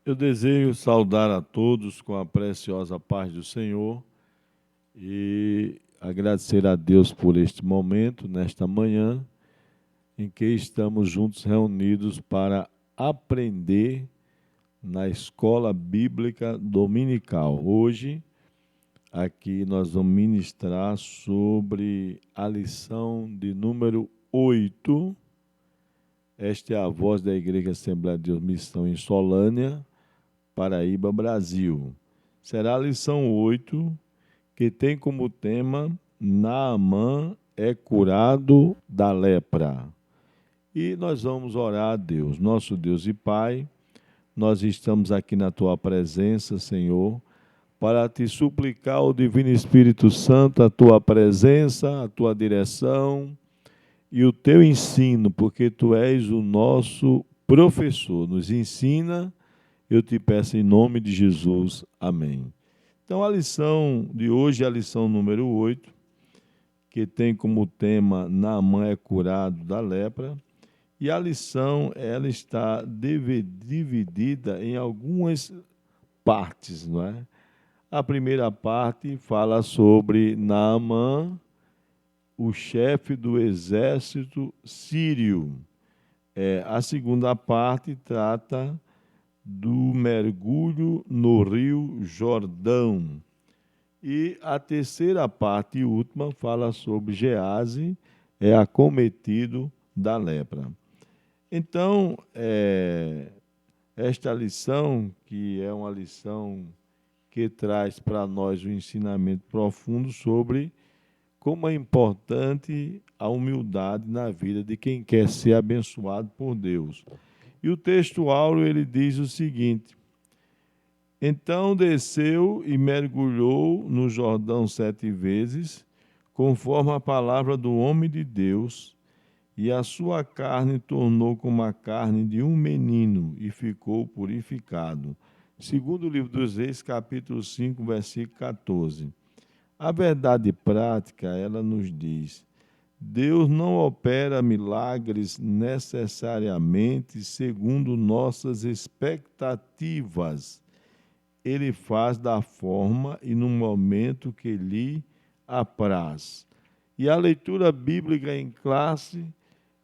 Eu desejo saudar a todos com a preciosa paz do Senhor e agradecer a Deus por este momento, nesta manhã, em que estamos juntos reunidos para aprender na escola bíblica dominical. Hoje, aqui nós vamos ministrar sobre a lição de número 8. Esta é a voz da Igreja Assembleia de Deus Missão em Solânia, Paraíba, Brasil. Será a lição 8, que tem como tema Naamã é curado da lepra. E nós vamos orar a Deus, nosso Deus e Pai. Nós estamos aqui na Tua presença, Senhor, para Te suplicar, o Divino Espírito Santo, a Tua presença, a Tua direção e o Teu ensino, porque Tu és o nosso professor. Nos ensina. Eu te peço em nome de Jesus. Amém. Então, a lição de hoje é a lição número 8, que tem como tema Naamã é curado da lepra. E a lição ela está dividida em algumas partes, não é? A primeira parte fala sobre Naamã, o chefe do exército sírio. A segunda parte trata do mergulho no rio Jordão. E a terceira parte e última fala sobre Gease, acometido da lepra. Então, esta lição, que é uma lição que traz para nós um ensinamento profundo sobre como é importante a humildade na vida de quem quer ser abençoado por Deus. E o texto áureo ele diz o seguinte: então desceu e mergulhou no Jordão 7 vezes, conforme a palavra do homem de Deus, e a sua carne tornou como a carne de um menino, e ficou purificado. Segundo o livro dos Reis, capítulo 5, versículo 14. A verdade prática, ela nos diz: Deus não opera milagres necessariamente segundo nossas expectativas. Ele faz da forma e no momento que lhe apraz. E a leitura bíblica em classe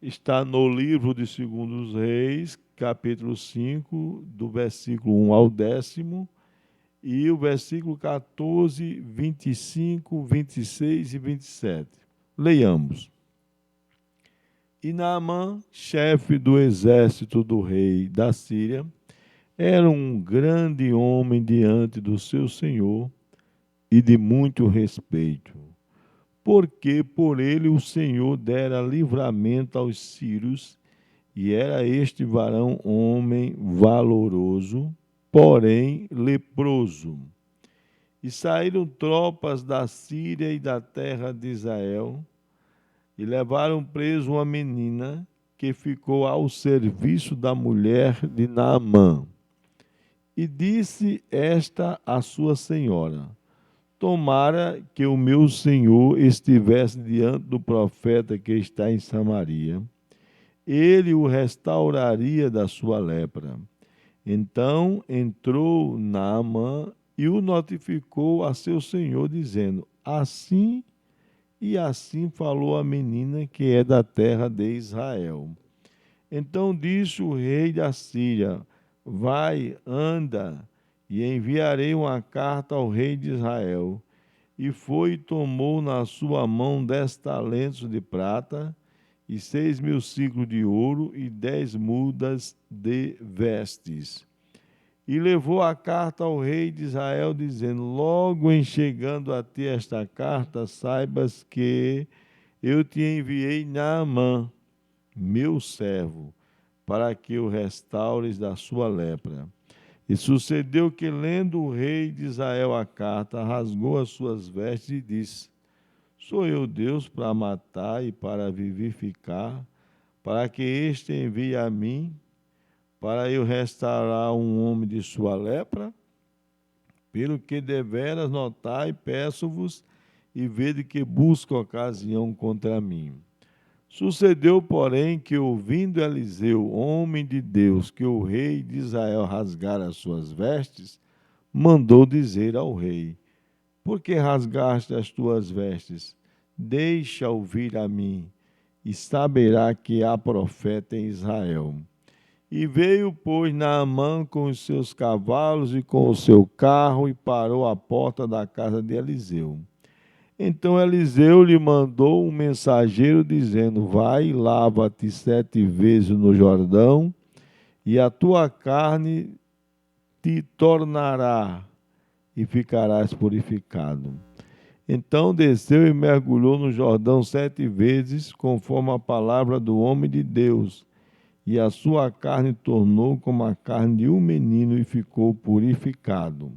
está no livro de 2 Reis, capítulo 5, do versículo 1 ao 10º, e o versículo 14, 25, 26 e 27. Leiamos. E Naamã, chefe do exército do rei da Síria, era um grande homem diante do seu senhor e de muito respeito, porque por ele o Senhor dera livramento aos sírios, e era este varão homem valoroso, porém leproso. E saíram tropas da Síria e da terra de Israel, e levaram preso uma menina que ficou ao serviço da mulher de Naamã. E disse esta à sua senhora: tomara que o meu senhor estivesse diante do profeta que está em Samaria, ele o restauraria da sua lepra. Então entrou Naamã e o notificou a seu senhor, dizendo: assim e assim falou a menina que é da terra de Israel. Então disse o rei da Síria: vai, anda, e enviarei uma carta ao rei de Israel. E foi e tomou na sua mão 10 talentos de prata, e 6.000 siclos de ouro, e 10 mudas de vestes. E levou a carta ao rei de Israel, dizendo: logo em chegando a ti esta carta, saibas que eu te enviei Naamã, meu servo, para que o restaures da sua lepra. E sucedeu que, lendo o rei de Israel a carta, rasgou as suas vestes e disse: sou eu Deus para matar e para vivificar, para que este envie a mim, para eu restaurar um homem de sua lepra? Pelo que deveras notai, peço-vos, e vede que busco ocasião contra mim. Sucedeu, porém, que, ouvindo Eliseu, homem de Deus, que o rei de Israel rasgara as suas vestes, mandou dizer ao rei: Por que rasgaste as tuas vestes? Deixa-o vir a mim, e saberá que há profeta em Israel. E veio, pois, Naamã com os seus cavalos e com o seu carro, e parou à porta da casa de Eliseu. Então Eliseu lhe mandou um mensageiro, dizendo: Vai e lava-te 7 vezes no Jordão, e a tua carne te tornará, e ficarás purificado. Então desceu e mergulhou no Jordão 7 vezes, conforme a palavra do homem de Deus, e a sua carne tornou como a carne de um menino, e ficou purificado.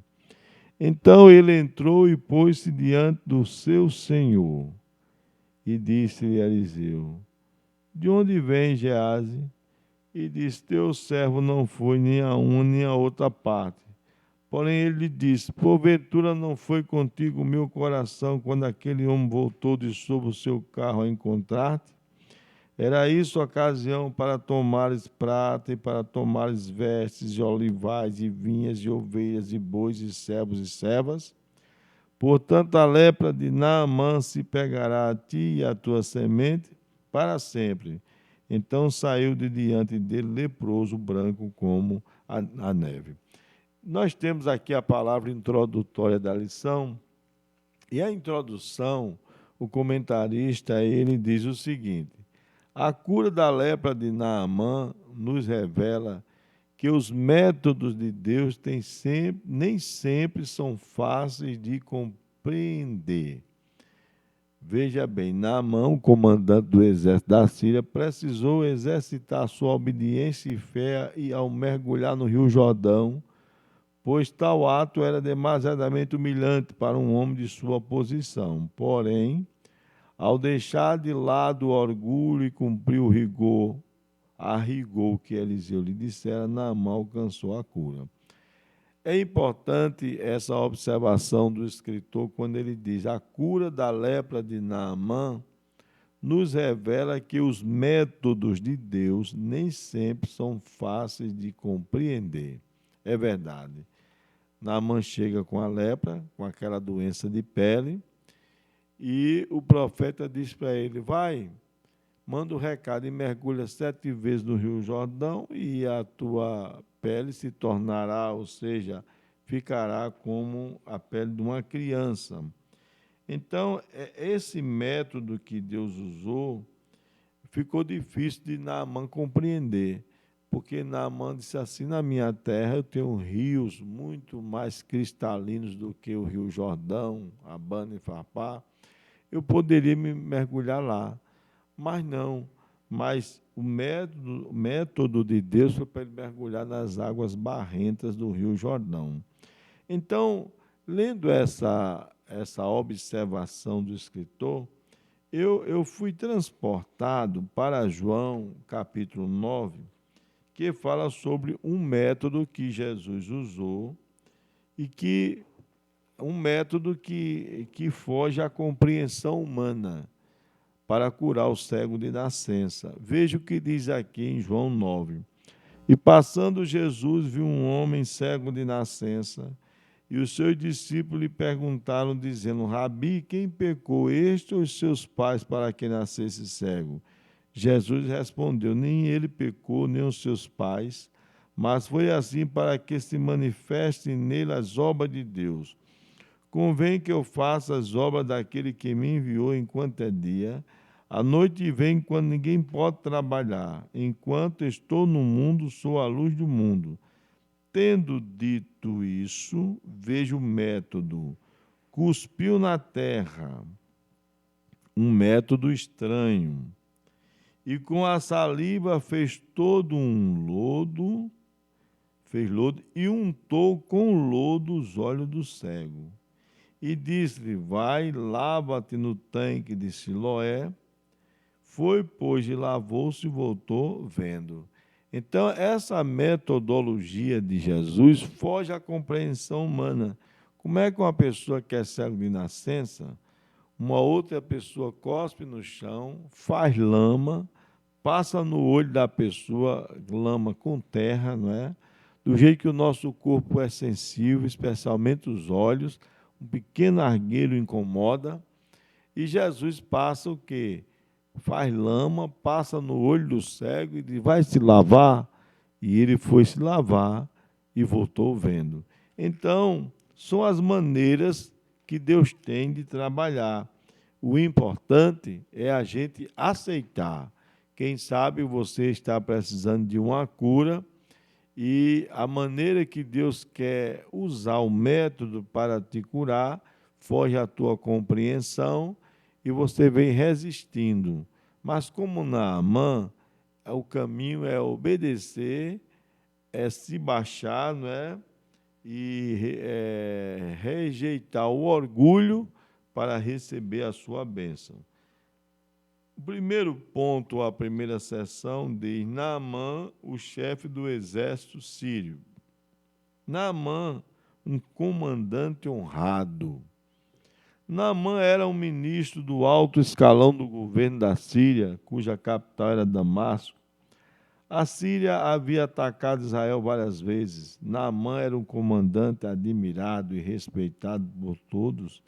Então ele entrou e pôs-se diante do seu senhor. E disse-lhe Eliseu: De onde vem Gease? E disse: Teu servo não foi nem a uma nem a outra parte. Porém ele lhe disse: Porventura não foi contigo o meu coração quando aquele homem voltou de sobre o seu carro a encontrar-te? Era isso a ocasião para tomares prata e para tomares vestes e olivais e vinhas e ovelhas e bois e servos e servas? Portanto, a lepra de Naamã se pegará a ti e a tua semente para sempre. Então saiu de diante dele leproso, branco como a neve. Nós temos aqui a palavra introdutória da lição, e a introdução, o comentarista, ele diz o seguinte: a cura da lepra de Naamã nos revela que os métodos de Deus nem sempre são fáceis de compreender. Veja bem, Naamã, o comandante do exército da Síria, precisou exercitar sua obediência e fé ao mergulhar no Rio Jordão, pois tal ato era demasiadamente humilhante para um homem de sua posição. Porém, ao deixar de lado o orgulho e cumprir o rigor, a rigor que Eliseu lhe dissera, Naamã alcançou a cura. É importante essa observação do escritor quando ele diz: a cura da lepra de Naamã nos revela que os métodos de Deus nem sempre são fáceis de compreender. É verdade. Naamã chega com a lepra, com aquela doença de pele, e o profeta diz para ele: vai, manda o recado e mergulha 7 vezes no Rio Jordão, e a tua pele se tornará, ou seja, ficará como a pele de uma criança. Então, esse método que Deus usou ficou difícil de Naamã compreender, porque Naamã disse assim: na minha terra eu tenho rios muito mais cristalinos do que o Rio Jordão, Abana e Farpar, eu poderia me mergulhar lá. Mas não, mas o método de Deus foi para ele mergulhar nas águas barrentas do Rio Jordão. Então, lendo essa observação do escritor, eu fui transportado para João, capítulo 9, que fala sobre um método que Jesus usou e que um método que foge à compreensão humana para curar o cego de nascença. Veja o que diz aqui em João 9. E passando Jesus viu um homem cego de nascença, e os seus discípulos lhe perguntaram, dizendo: Rabi, quem pecou, este ou os seus pais, para que nascesse cego? Jesus respondeu: nem ele pecou, nem os seus pais, mas foi assim para que se manifestem nele as obras de Deus. Convém que eu faça as obras daquele que me enviou enquanto é dia. A noite vem quando ninguém pode trabalhar. Enquanto estou no mundo, sou a luz do mundo. Tendo dito isso, veja o método. Cuspiu na terra, um método estranho. E com a saliva fez todo um lodo, fez lodo, e untou com lodo os olhos do cego. E disse-lhe: vai, lava-te no tanque de Siloé. Foi, pois, e lavou-se e voltou vendo. Então, essa metodologia de Jesus foge à compreensão humana. Como é que uma pessoa que é cega de nascença, uma outra pessoa cospe no chão, faz lama, passa no olho da pessoa, lama com terra, não é? Do jeito que o nosso corpo é sensível, especialmente os olhos, um pequeno argueiro incomoda, e Jesus passa o quê? Faz lama, passa no olho do cego e diz, vai se lavar, e ele foi se lavar e voltou vendo. Então, são as maneiras que Deus tem de trabalhar. O importante é a gente aceitar. Quem sabe você está precisando de uma cura e a maneira que Deus quer usar o método para te curar foge à tua compreensão e você vem resistindo. Mas como Naamã, o caminho é obedecer, é se baixar, não é? E rejeitar o orgulho para receber a sua bênção. O primeiro ponto, a primeira seção, diz Naamã, o chefe do exército sírio. Naamã, um comandante honrado. Naamã era um ministro do alto escalão do governo da Síria, cuja capital era Damasco. A Síria havia atacado Israel várias vezes. Naamã era um comandante admirado e respeitado por todos,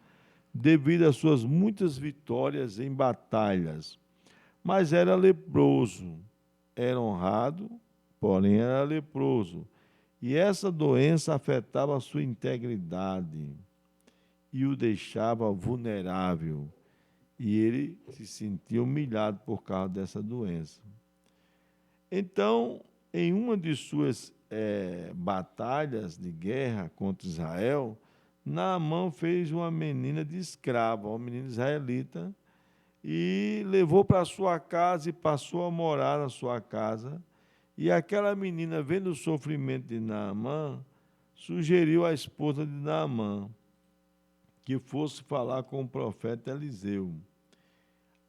devido às suas muitas vitórias em batalhas. Mas era leproso. Era honrado, porém era leproso. E essa doença afetava a sua integridade e o deixava vulnerável. E ele se sentia humilhado por causa dessa doença. Então, em uma de suas batalhas de guerra contra Israel, Naamã fez uma menina de escrava, uma menina israelita, e levou para sua casa e passou a morar na sua casa. E aquela menina, vendo o sofrimento de Naamã, sugeriu à esposa de Naamã que fosse falar com o profeta Eliseu.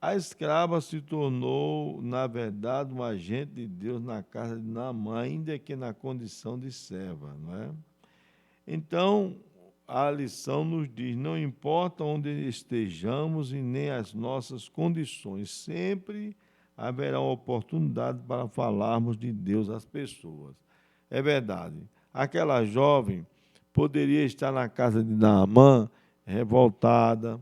A escrava se tornou, na verdade, um agente de Deus na casa de Naamã, ainda que na condição de serva, não é? Então, a lição nos diz, não importa onde estejamos e nem as nossas condições, sempre haverá uma oportunidade para falarmos de Deus às pessoas. É verdade. Aquela jovem poderia estar na casa de Naamã, revoltada,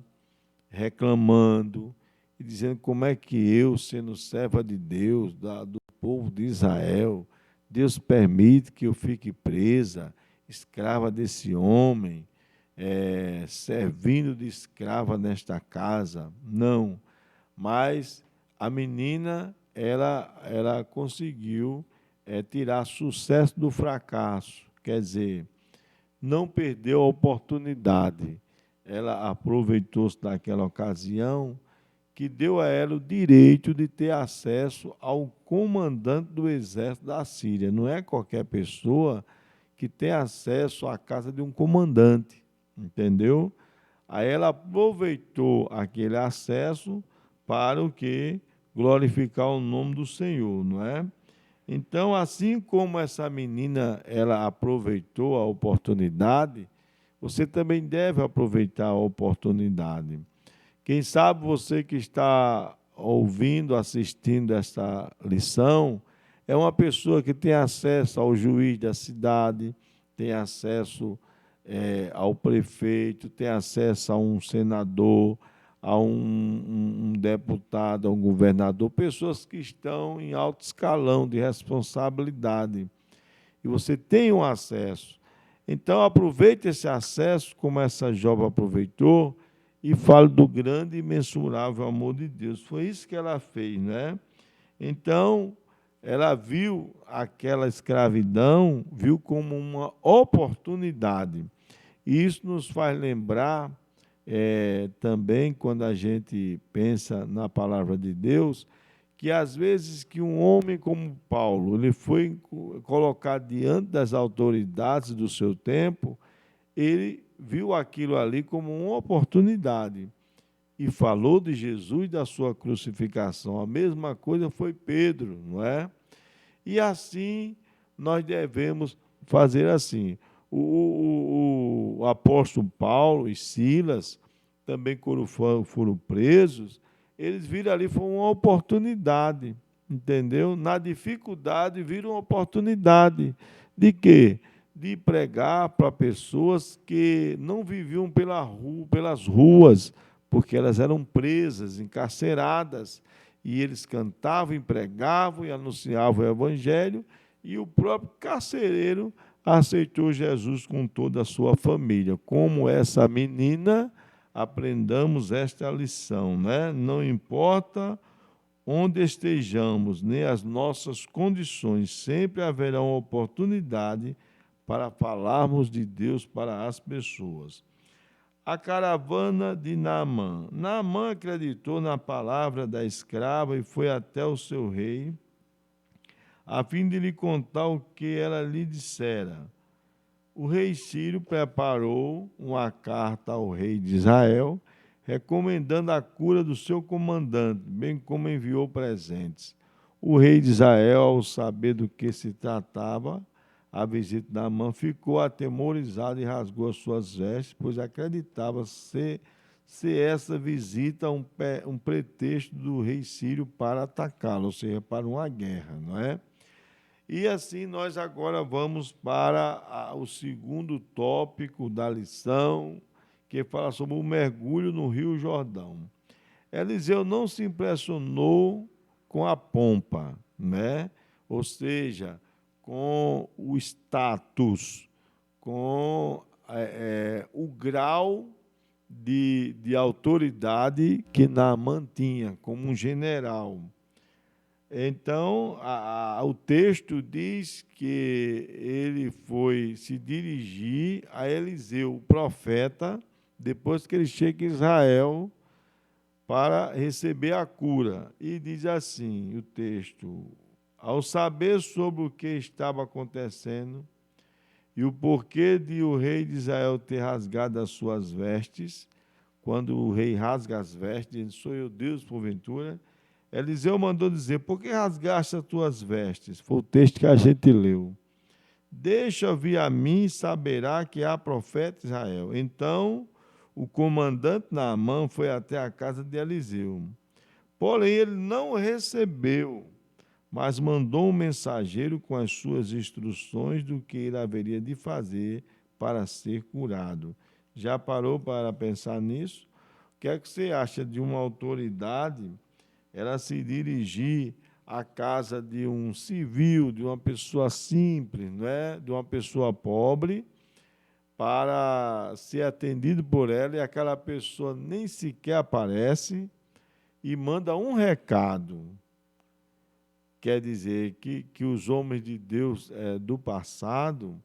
reclamando, e dizendo como é que eu, sendo serva de Deus, do povo de Israel, Deus permite que eu fique presa, escrava desse homem, servindo de escrava nesta casa. Não, mas a menina, ela conseguiu tirar sucesso do fracasso, quer dizer, não perdeu a oportunidade. Ela aproveitou-se daquela ocasião que deu a ela o direito de ter acesso ao comandante do exército da Síria. Não é qualquer pessoa que tem acesso à casa de um comandante, entendeu? Aí ela aproveitou aquele acesso para o quê? Glorificar o nome do Senhor, não é? Então, assim como essa menina, ela aproveitou a oportunidade, você também deve aproveitar a oportunidade. Quem sabe você que está ouvindo, assistindo esta lição, é uma pessoa que tem acesso ao juiz da cidade, tem acesso ao prefeito, tem acesso a um senador, a um deputado, a um governador, pessoas que estão em alto escalão de responsabilidade. E você tem um acesso. Então, aproveite esse acesso, como essa jovem aproveitou, e fale do grande e imensurável amor de Deus. Foi isso que ela fez, né? Então, ela viu aquela escravidão, viu como uma oportunidade. E isso nos faz lembrar também, quando a gente pensa na palavra de Deus, que às vezes que um homem como Paulo, ele foi colocado diante das autoridades do seu tempo, ele viu aquilo ali como uma oportunidade e falou de Jesus e da sua crucificação. A mesma coisa foi Pedro, não é? E assim nós devemos fazer assim. O apóstolo Paulo e Silas, também quando foram presos, eles viram ali foi uma oportunidade, entendeu? Na dificuldade viram uma oportunidade de quê? De pregar para pessoas que não viviam pelas ruas, porque elas eram presas, encarceradas, e eles cantavam, e pregavam e anunciavam o evangelho, e o próprio carcereiro aceitou Jesus com toda a sua família. Como essa menina, aprendamos esta lição, né? Não importa onde estejamos, nem as nossas condições, sempre haverá uma oportunidade para falarmos de Deus para as pessoas. A caravana de Naamã. Naamã acreditou na palavra da escrava e foi até o seu rei, a fim de lhe contar o que ela lhe dissera. O rei Sírio preparou uma carta ao rei de Israel, recomendando a cura do seu comandante, bem como enviou presentes. O rei de Israel, ao saber do que se tratava, a visita de Naamã, ficou atemorizado e rasgou as suas vestes, pois acreditava ser essa visita um pretexto do rei Sírio para atacá-lo, ou seja, para uma guerra, não é? E assim nós agora vamos para o segundo tópico da lição, que fala sobre o mergulho no Rio Jordão. Eliseu não se impressionou com a pompa, né? Ou seja, com o status, com o grau de autoridade que Naamã tinha, como um general. Então, o texto diz que ele foi se dirigir a Eliseu, o profeta, depois que ele chega em Israel, para receber a cura. E diz assim o texto: ao saber sobre o que estava acontecendo e o porquê de o rei de Israel ter rasgado as suas vestes, quando o rei rasga as vestes, dizendo, sou eu Deus, porventura, Eliseu mandou dizer, por que rasgaste as tuas vestes? Foi o texto que a gente leu. Deixa vir a mim e saberá que há profeta Israel. Então, o comandante Naamã foi até a casa de Eliseu. Porém, ele não recebeu, mas mandou um mensageiro com as suas instruções do que ele haveria de fazer para ser curado. Já parou para pensar nisso? O que é que você acha de uma autoridade ela se dirigir à casa de um civil, de uma pessoa simples, não é? De uma pessoa pobre, para ser atendido por ela, e aquela pessoa nem sequer aparece e manda um recado. Quer dizer que os homens de Deus do passado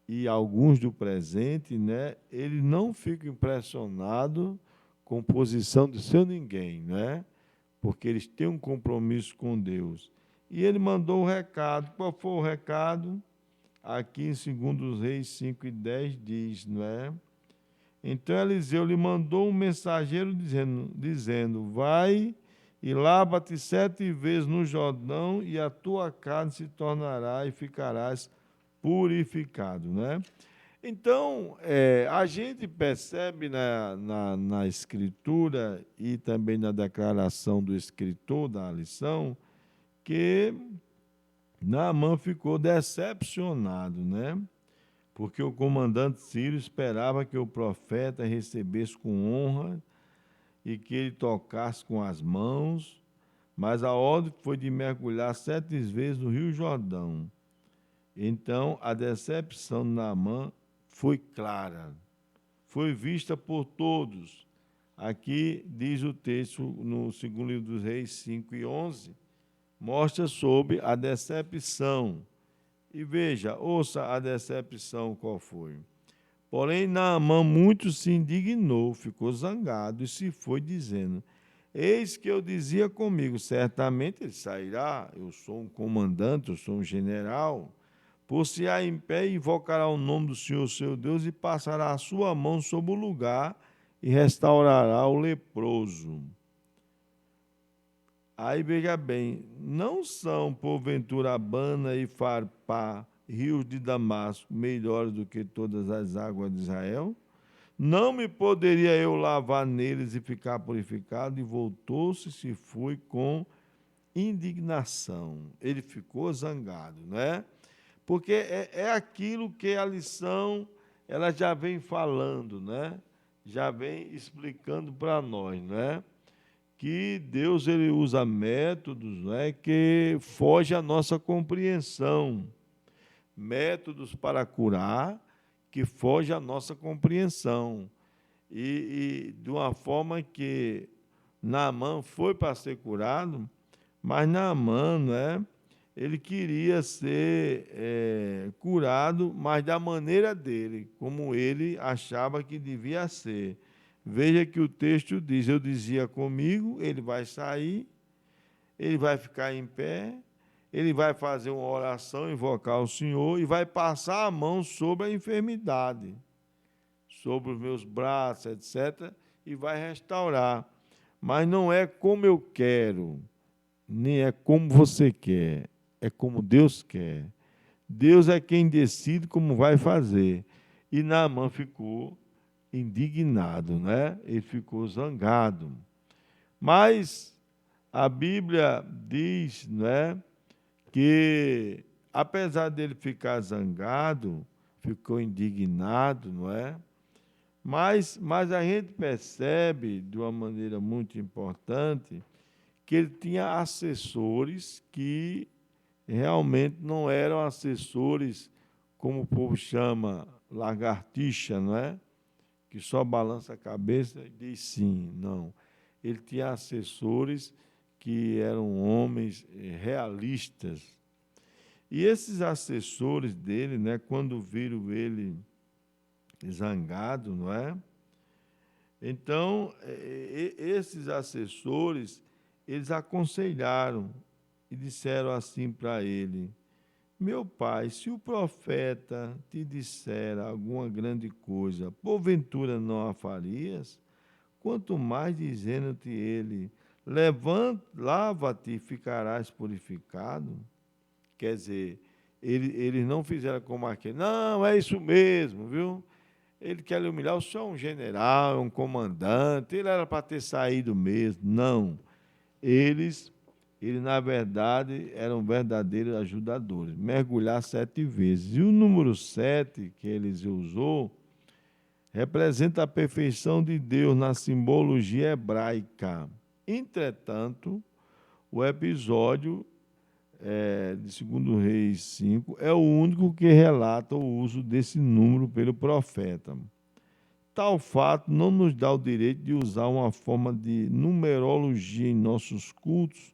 e alguns do presente, né, eles não ficam impressionados com a posição de seu ninguém, né? Porque eles têm um compromisso com Deus. E ele mandou o recado. Qual foi o recado? Aqui em 2 Reis 5:10 diz, não é? Então Eliseu lhe mandou um mensageiro dizendo vai e lava-te 7 vezes no Jordão e a tua carne se tornará e ficarás purificado, né? Então, a gente percebe na Escritura e também na declaração do escritor da lição que Naamã ficou decepcionado, né? Porque o comandante Sírio esperava que o profeta recebesse com honra e que ele tocasse com as mãos, mas a ordem foi de mergulhar 7 vezes no Rio Jordão. Então, a decepção de Naamã foi clara, foi vista por todos. Aqui diz o texto no 2º livro dos Reis 5:11, mostra sobre a decepção. E veja, ouça a decepção qual foi. Porém, Naamã muito se indignou, ficou zangado e se foi dizendo, eis que eu dizia comigo, certamente ele sairá, eu sou um comandante, eu sou um general, por-se-á em pé e invocará o nome do Senhor seu Deus e passará a sua mão sobre o lugar e restaurará o leproso. Aí veja bem, não são porventura Abana e Farpá, rios de Damasco, melhores do que todas as águas de Israel? Não me poderia eu lavar neles e ficar purificado? E voltou-se e se foi com indignação. Ele ficou zangado, né? Porque é aquilo que a lição ela já vem falando, né? Já vem explicando para nós, né? Que Deus ele usa métodos, né, que foge à nossa compreensão, métodos para curar que foge à nossa compreensão e de uma forma que Naamã foi para ser curado, mas Naamã, né, ele queria ser curado, mas da maneira dele, como ele achava que devia ser. Veja que o texto diz: eu dizia comigo, ele vai sair, ele vai ficar em pé, ele vai fazer uma oração, invocar o Senhor e vai passar a mão sobre a enfermidade, sobre os meus braços, etc., e vai restaurar. Mas não é como eu quero, nem é como você quer, é como Deus quer. Deus é quem decide como vai fazer. E Naamã ficou indignado, né? Ele ficou zangado. Mas a Bíblia diz, né, que apesar dele ficar zangado, ficou indignado, não é? Mas a gente percebe de uma maneira muito importante que ele tinha assessores que realmente não eram assessores, como o povo chama, lagartixa, não é? Que só balança a cabeça e diz sim. Não. Ele tinha assessores que eram homens realistas. E esses assessores dele, né, quando viram ele zangado, não é? Então, esses assessores, eles aconselharam e disseram assim para ele: meu pai, se o profeta te disser alguma grande coisa, porventura não a farias? Quanto mais dizendo-te ele: levanta, lava-te e ficarás purificado. Quer dizer, eles não fizeram como aquele. Não, é isso mesmo, viu? Ele quer lhe humilhar. O senhor é um general, é um comandante, ele era para ter saído mesmo. Não. Eles, na verdade, eram verdadeiros ajudadores. Mergulhar 7 vezes. E o número 7 que eles usou representa a perfeição de Deus na simbologia hebraica. Entretanto, o episódio de 2 Reis 5 é o único que relata o uso desse número pelo profeta. Tal fato não nos dá o direito de usar uma forma de numerologia em nossos cultos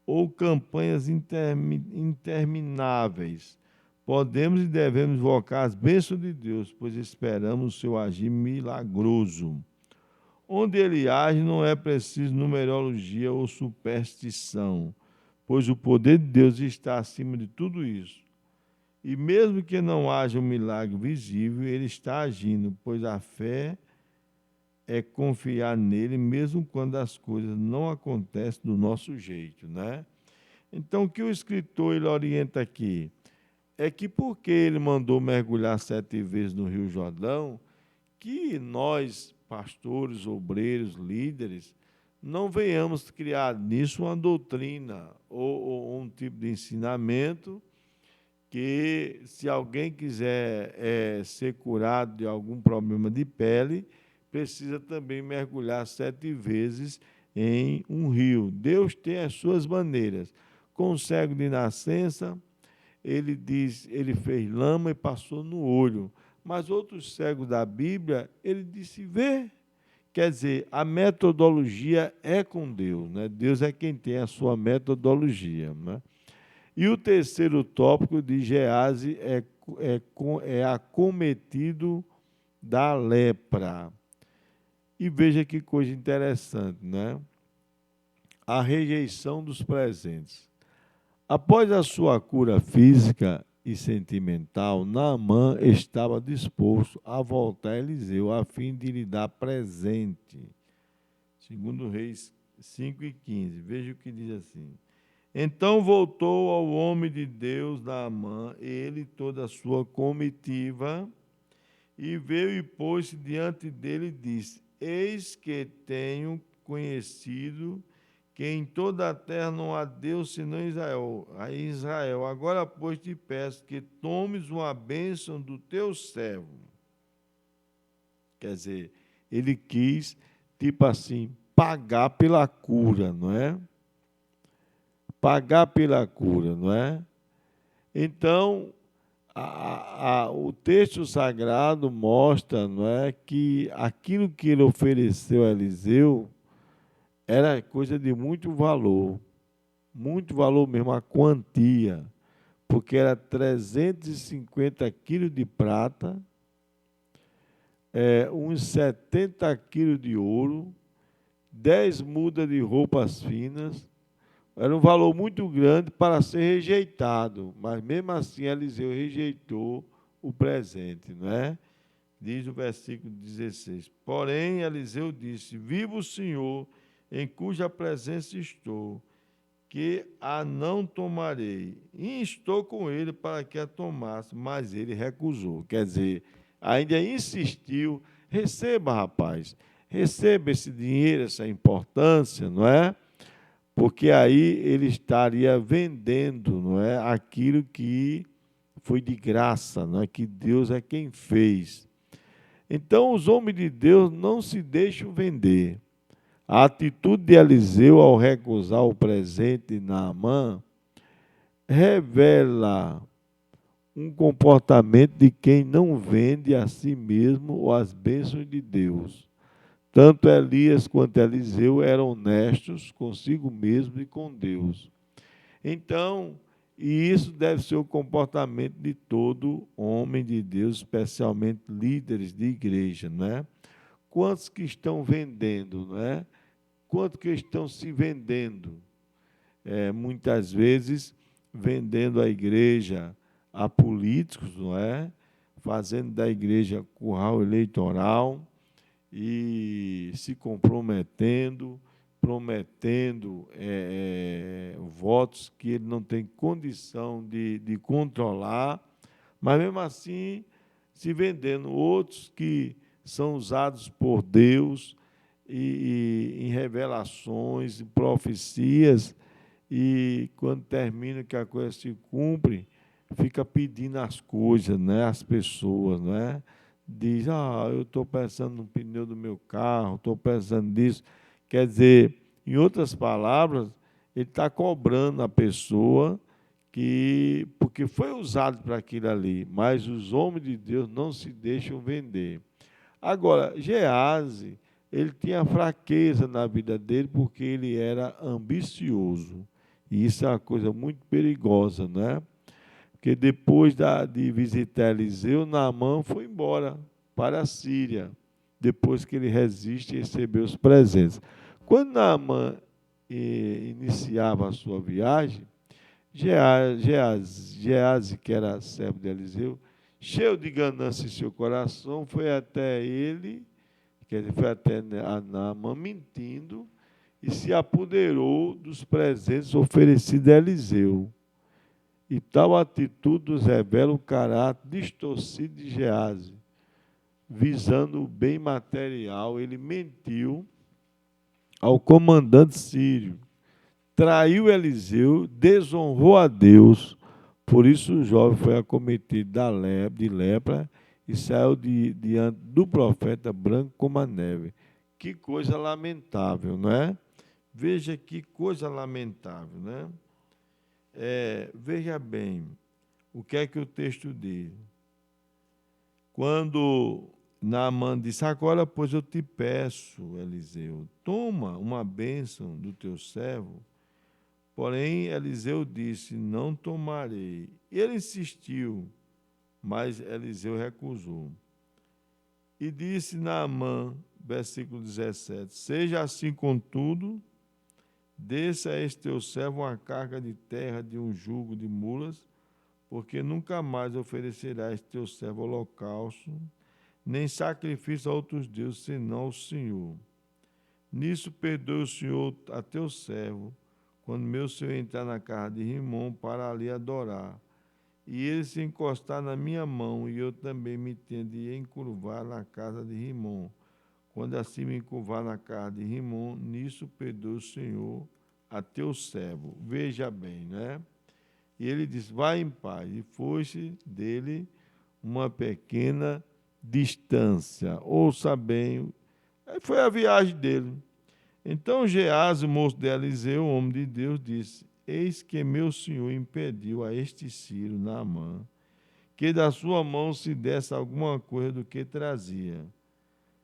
ou campanhas intermináveis. Podemos e devemos invocar as bênçãos de Deus, pois esperamos o seu agir milagroso. Onde ele age não é preciso numerologia ou superstição, pois o poder de Deus está acima de tudo isso. E mesmo que não haja um milagre visível, ele está agindo, pois a fé é confiar nele, mesmo quando as coisas não acontecem do nosso jeito, né? Então, o que o escritor ele orienta aqui é que porque ele mandou mergulhar 7 vezes no Rio Jordão, que nós, pastores, obreiros, líderes, não venhamos criar nisso uma doutrina ou um tipo de ensinamento que, se alguém quiser ser curado de algum problema de pele, precisa também mergulhar 7 vezes em um rio. Deus tem as suas maneiras. Com o cego de nascença, ele diz, ele fez lama e passou no olho. Mas outros cegos da Bíblia, ele disse, vê. Quer dizer, a metodologia é com Deus, né? Deus é quem tem a sua metodologia, né? E o terceiro tópico de Gease é acometido da lepra. E veja que coisa interessante, né? A rejeição dos presentes. Após a sua cura física e sentimental, Naamã estava disposto a voltar a Eliseu a fim de lhe dar presente. Segundo Reis 5:15. Veja o que diz assim. Então voltou ao homem de Deus Naamã, ele e toda a sua comitiva, E veio e pôs-se diante dele e disse: Eis que tenho conhecido que em toda a terra não há Deus senão Israel. A Israel, agora, pois, te peço que tomes uma bênção do teu servo. Quer dizer, ele quis, tipo assim, pagar pela cura, não é? Pagar pela cura, não é? Então, o texto sagrado mostra, não é, que aquilo que ele ofereceu a Eliseu era coisa de muito valor mesmo, a quantia, porque era 350 quilos de prata, uns 70 quilos de ouro, 10 mudas de roupas finas. Era um valor muito grande para ser rejeitado, mas mesmo assim Eliseu rejeitou o presente, não é? Diz o versículo 16. Porém, Eliseu disse: Viva o Senhor, em cuja presença estou, que a não tomarei. E instou com ele para que a tomasse, mas ele recusou. Quer dizer, ainda insistiu: receba, rapaz, receba esse dinheiro, essa importância, não é? Porque aí ele estaria vendendo, não é, aquilo que foi de graça, não é, que Deus é quem fez. Então os homens de Deus não se deixam vender. A atitude de Eliseu ao recusar o presente de Naamã revela um comportamento de quem não vende a si mesmo ou as bênçãos de Deus. Tanto Elias quanto Eliseu eram honestos consigo mesmo e com Deus. Então, e isso deve ser o comportamento de todo homem de Deus, especialmente líderes de igreja, não é? Quantos que estão vendendo, não é? Quantos que estão se vendendo? Muitas vezes vendendo a igreja a políticos, não é? Fazendo da igreja curral eleitoral e se comprometendo, prometendo votos que ele não tem condição de controlar, mas mesmo assim se vendendo. Outros que são usados por Deus em revelações, em profecias, e quando termina que a coisa se cumpre, fica pedindo as coisas, né, às pessoas, não é? Diz: eu estou pensando no pneu do meu carro, estou pensando nisso. Quer dizer, em outras palavras, ele está cobrando a pessoa porque foi usado para aquilo ali, mas os homens de Deus não se deixam vender. Agora, Gease, ele tinha fraqueza na vida dele porque ele era ambicioso. E isso é uma coisa muito perigosa, né? Porque depois de visitar Eliseu, Naamã foi embora para a Síria, depois que ele resiste e recebeu os presentes. Quando Naamã iniciava a sua viagem, Gease, que era servo de Eliseu, cheio de ganância em seu coração, foi até ele, quer dizer, foi até a Naamã mentindo, e se apoderou dos presentes oferecidos a Eliseu. E tal atitude nos revela o caráter distorcido de Gease. Visando o bem material, ele mentiu ao comandante sírio, traiu Eliseu, desonrou a Deus. Por isso o jovem foi acometido de lepra e saiu diante do profeta branco como a neve. Que coisa lamentável, não é? Veja que coisa lamentável, né? Veja bem, o que é que o texto diz? Quando Naamã disse: agora, pois eu te peço, Eliseu, toma uma bênção do teu servo. Porém, Eliseu disse: não tomarei. Ele insistiu, mas Eliseu recusou. E disse Naamã, versículo 17: seja assim, contudo, desça a este teu servo uma carga de terra de um jugo de mulas, porque nunca mais oferecerá a este teu servo holocausto, nem sacrifício a outros deuses, senão ao Senhor. Nisso perdoe o Senhor a teu servo, quando meu senhor entrar na casa de Rimom para ali adorar. e ele se encostar na minha mão, e eu também me tenho de encurvar na casa de Rimom. Quando assim me encurvar na casa de Rimom, nisso perdoe o Senhor a teu servo. Veja bem, né? E ele diz, vai em paz. E foi-se dele uma pequena distância. Ouça bem. Aí foi a viagem dele. Então Geazi, o moço de Eliseu, o homem de Deus, disse, eis que meu senhor impediu a este Ciro, Naamã, que da sua mão se desse alguma coisa do que trazia.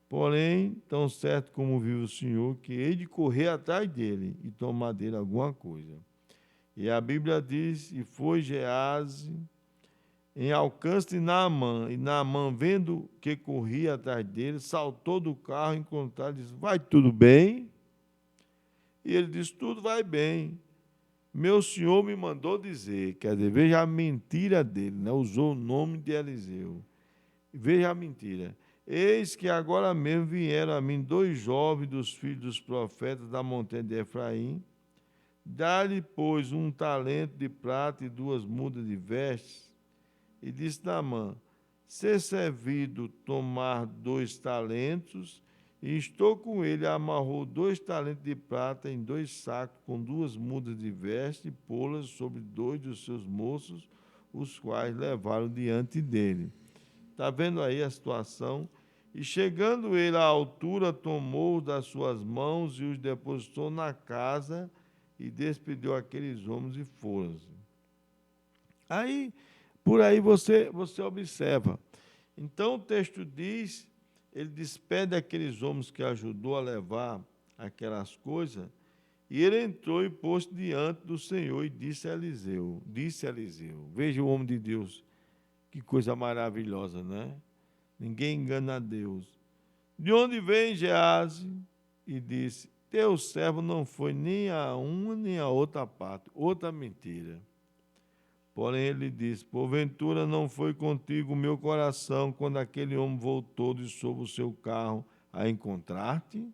Porém, tão certo como vive o Senhor, que hei de correr atrás dele e tomar dele alguma coisa. E a Bíblia diz, e foi Geazi em alcance de Naamã, e Naamã, vendo que corria atrás dele, saltou do carro, encontrou e disse, vai tudo bem? E ele disse, tudo vai bem. Meu senhor me mandou dizer, quer dizer, veja a mentira dele, né? Usou o nome de Eliseu. Veja a mentira. Eis que agora mesmo vieram a mim 2 jovens dos filhos dos profetas da montanha de Efraim. Dá-lhe, pois, 1 talento de prata e 2 mudas de vestes. E disse Naamã, ser servido tomar 2 talentos, e estou com ele, amarrou 2 talentos de prata em 2 sacos, com 2 mudas de veste, e pô-las sobre 2 dos seus moços, os quais levaram diante dele. Está vendo aí a situação? E chegando ele à altura, tomou-os das suas mãos e os depositou na casa e despediu aqueles homens e foram-se. Aí, por aí você observa. Então o texto diz, ele despede aqueles homens que ajudou a levar aquelas coisas, e ele entrou e pôs diante do Senhor e disse a Eliseu, veja o homem de Deus, que coisa maravilhosa, né? Ninguém engana a Deus. De onde vem Geazi? E disse, teu servo não foi nem a uma nem a outra parte. Outra mentira. Porém ele disse, porventura não foi contigo o meu coração quando aquele homem voltou de sob o seu carro a encontrar-te?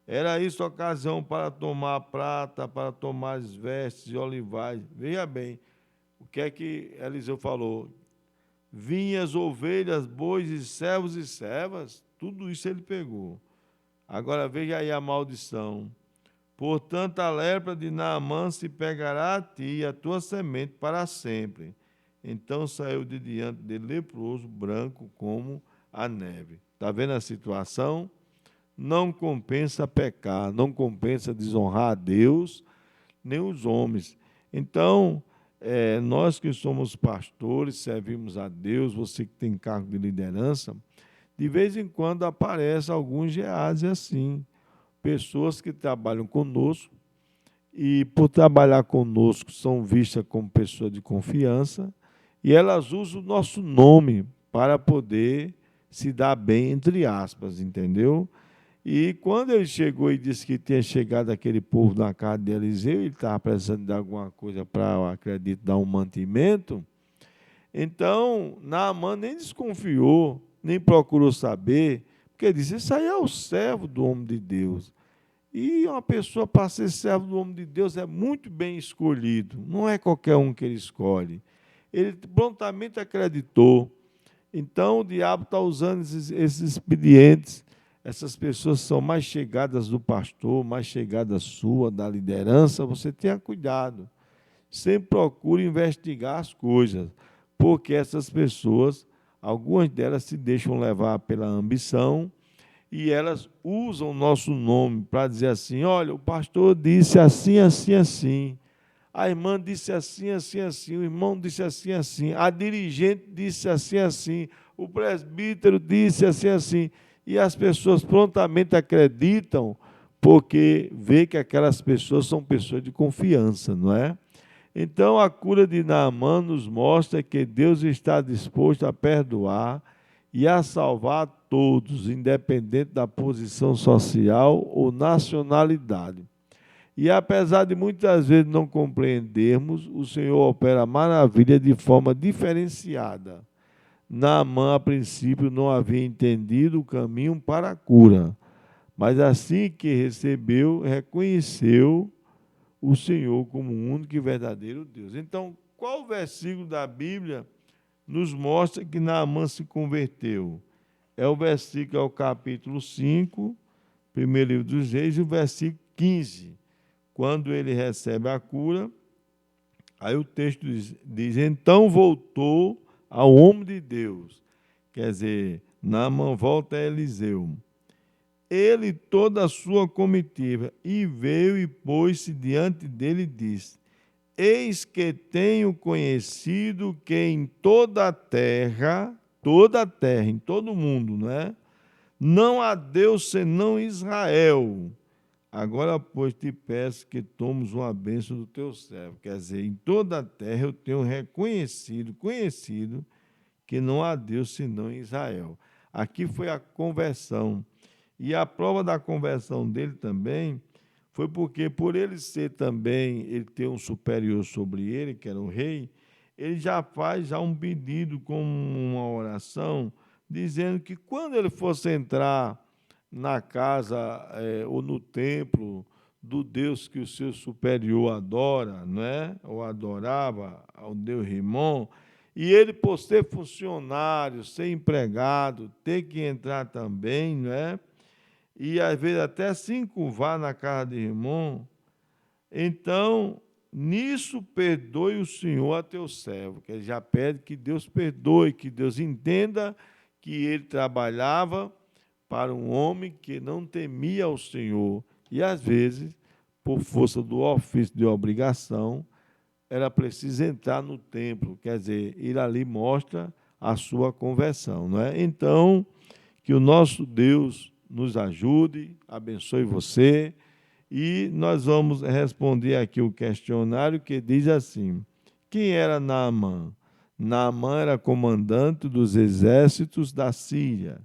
Era isso a ocasião para tomar prata, para tomar as vestes e olivais. Veja bem, o que é que Eliseu falou? Vinhas, ovelhas, bois e servos e servas, tudo isso ele pegou. Agora veja aí a maldição. Portanto, a lepra de Naamã se pegará a ti e a tua semente para sempre. Então saiu de diante dele leproso, branco como a neve. Está vendo a situação? Não compensa pecar, não compensa desonrar a Deus, nem os homens. Então, nós que somos pastores, servimos a Deus, você que tem cargo de liderança, de vez em quando aparecem alguns Geazi assim, pessoas que trabalham conosco e, por trabalhar conosco, são vistas como pessoas de confiança e elas usam o nosso nome para poder se dar bem, entre aspas, entendeu? E quando ele chegou e disse que tinha chegado aquele povo na casa de Eliseu, ele estava precisando de alguma coisa para, acredito, dar um mantimento. Então, Naamã nem desconfiou, nem procurou saber, porque ele disse, isso aí é o servo do homem de Deus. E uma pessoa para ser servo do homem de Deus é muito bem escolhido, não é qualquer um que ele escolhe. Ele prontamente acreditou. Então, o diabo está usando esses expedientes. Essas pessoas são mais chegadas do pastor, mais chegadas sua, da liderança, você tenha cuidado. Sempre procure investigar as coisas, porque essas pessoas, algumas delas se deixam levar pela ambição e elas usam o nosso nome para dizer assim, olha, o pastor disse assim, assim, assim, a irmã disse assim, assim, assim, o irmão disse assim, assim, a dirigente disse assim, assim, o presbítero disse assim, assim, e as pessoas prontamente acreditam porque vê que aquelas pessoas são pessoas de confiança, não é? Então, a cura de Naamã nos mostra que Deus está disposto a perdoar e a salvar todos, independente da posição social ou nacionalidade. E apesar de muitas vezes não compreendermos, o Senhor opera maravilha de forma diferenciada. Naamã, a princípio, não havia entendido o caminho para a cura, mas assim que recebeu, reconheceu o Senhor como o único e verdadeiro Deus. Então, qual versículo da Bíblia nos mostra que Naamã se converteu? É o versículo, é o capítulo 5, primeiro livro dos Reis, e o versículo 15. Quando ele recebe a cura, aí o texto diz então voltou ao homem de Deus. Quer dizer, Naamã volta a Eliseu. Ele e toda a sua comitiva, e veio e pôs-se diante dele e disse: eis que tenho conhecido que em toda a terra, em todo mundo, não é? Não há Deus senão Israel. Agora, pois, te peço que tomes uma bênção do teu servo. Quer dizer, em toda a terra eu tenho conhecido, que não há Deus senão Israel. Aqui foi a conversão. E a prova da conversão dele também foi porque, por ele ser também, ele ter um superior sobre ele, que era o rei, ele já faz um pedido com uma oração, dizendo que quando ele fosse entrar na casa ou no templo do Deus que o seu superior adora, não é? Ou adorava, ao Deus Rimon, e ele, por ser funcionário, ser empregado, ter que entrar também, não é? E às vezes até se encurvar na casa de Rimon, então nisso perdoe o Senhor a teu servo, que ele já pede que Deus perdoe, que Deus entenda que ele trabalhava para um homem que não temia o Senhor. E às vezes, por força do ofício de obrigação, era preciso entrar no templo, quer dizer, ir ali mostra a sua conversão, não é? Então, que o nosso Deus nos ajude, abençoe você, e nós vamos responder aqui o questionário que diz assim: quem era Naamã? Naamã era comandante dos exércitos da Síria.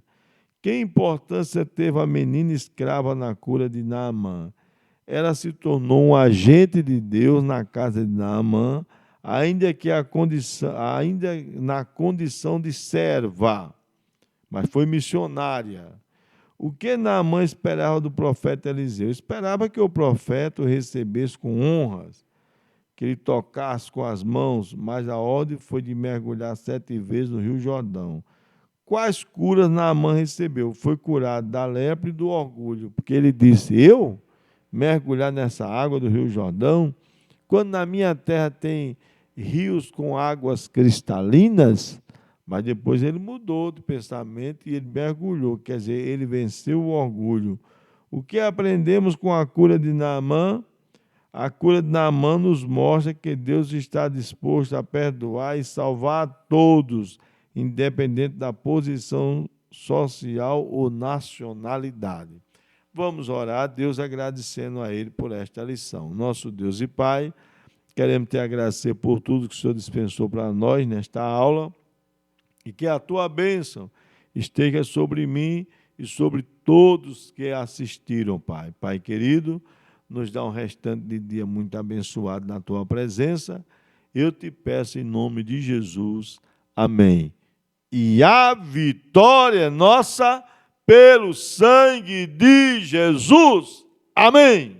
Que importância teve a menina escrava na cura de Naamã? Ela se tornou um agente de Deus na casa de Naamã, ainda na condição de serva, mas foi missionária. O que Naamã esperava do profeta Eliseu? Esperava que o profeta o recebesse com honras, que ele tocasse com as mãos, mas a ordem foi de mergulhar 7 vezes no Rio Jordão. Quais curas Naamã recebeu? Foi curado da lepra e do orgulho, porque ele disse: eu mergulhar nessa água do Rio Jordão, quando na minha terra tem rios com águas cristalinas? Mas depois ele mudou de pensamento e ele mergulhou, quer dizer, ele venceu o orgulho. O que aprendemos com a cura de Naamã? A cura de Naamã nos mostra que Deus está disposto a perdoar e salvar a todos, independente da posição social ou nacionalidade. Vamos orar, Deus agradecendo a Ele por esta lição. Nosso Deus e Pai, queremos te agradecer por tudo que o Senhor dispensou para nós nesta aula, e que a tua bênção esteja sobre mim e sobre todos que assistiram, Pai. Pai querido, nos dá um restante de dia muito abençoado na tua presença. Eu te peço em nome de Jesus. Amém. E a vitória é nossa pelo sangue de Jesus. Amém.